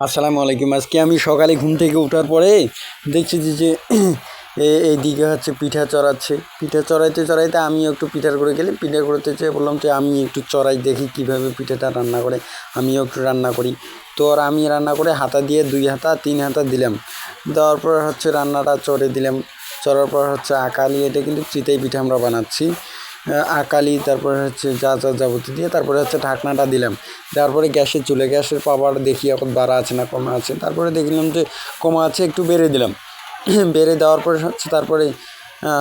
আসসালামু আলাইকুম। আজকে আমি সকালে ঘুম থেকে ওঠার পরে দেখছি যে এইদিকে হচ্ছে পিঠা চড়াচ্ছে। পিঠা চড়াইতে চড়াইতে আমি একটু পিঠার করে গেলে পিঠা করতে চেয়ে বললাম যে আমি একটু চড়াই দেখি কীভাবে পিঠাটা রান্না করে, আমিও একটু রান্না করি। তো আর আমি রান্না করে হাতা দিয়ে 2 হাতা 3 হাতা দিলাম, দেওয়ার পর হচ্ছে রান্নাটা চড়ে দিলাম। চড়ার পর হচ্ছে আকালি, এটা কিন্তু চিতই পিঠা আমরা বানাচ্ছি। আকালি, তারপরে হচ্ছে যা যা যাবতীয় দিয়ে তারপরে হচ্ছে ঢাকনাটা দিলাম। তারপরে গ্যাসের পাওয়ার দেখি এখন বাড়া আছে না কমা আছে। তারপরে দেখলাম যে কমা আছে, একটু বেড়ে দিলাম। বেড়ে দেওয়ার পরে হচ্ছে তারপরে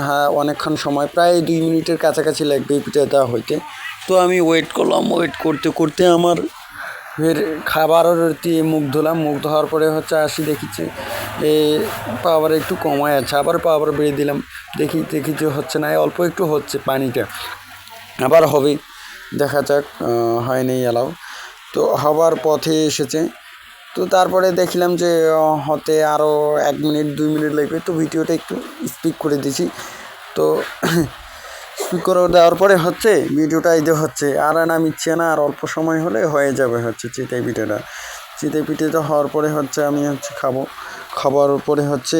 হ্যাঁ অনেকক্ষণ সময়, প্রায় 2 মিনিটের কাছাকাছি লাগবে এই পিঠা দেওয়া হইতে। তো আমি ওয়েট করলাম, ওয়েট করতে করতে আমার ফের খাবারের দিয়ে মুখ ধুলাম। মুখ ধোয়ার পরে হচ্ছে আসি দেখিছি পাওয়ার একটু কমায় আছে, আবার পাওয়ার বেড়ে দিলাম। দেখি যে হচ্ছে না, অল্প একটু হচ্ছে পানিটা, আবার হবে, দেখা যাক। হয়নি এলাও, তো হবার পথে এসেছে। তো তারপরে দেখলাম যে হতে আরও 1 মিনিট 2 মিনিট লাগবে। তো ভিডিওটা একটু স্পিড করে দিছি। তো স্পিড করে দেওয়ার পরে হচ্ছে ভিডিওটা এই যে হচ্ছে আর নামিচ্ছে না, আর অল্প সময় হলে হয়ে যাবে হচ্ছে চিতই পিঠাটা। চিতই পিঠাটা হওয়ার পরে হচ্ছে আমি হচ্ছে খাবো। খাবার পরে হচ্ছে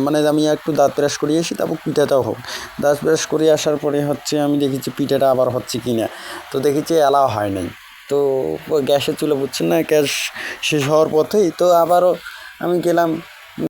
মানে আমি একটু দাঁত ব্রাশ করিয়ে আসি, তারপর পিঠাটাও হোক। দাঁত ব্রাশ করে আসার পরে হচ্ছে আমি দেখেছি পিঠাটা আবার হচ্ছে কি না। তো দেখেছি এলাও হয় নাই। তো গ্যাসের চুলা বুঝছেন না, গ্যাস শেষ হওয়ার পথেই তো আবারও আমি গেলাম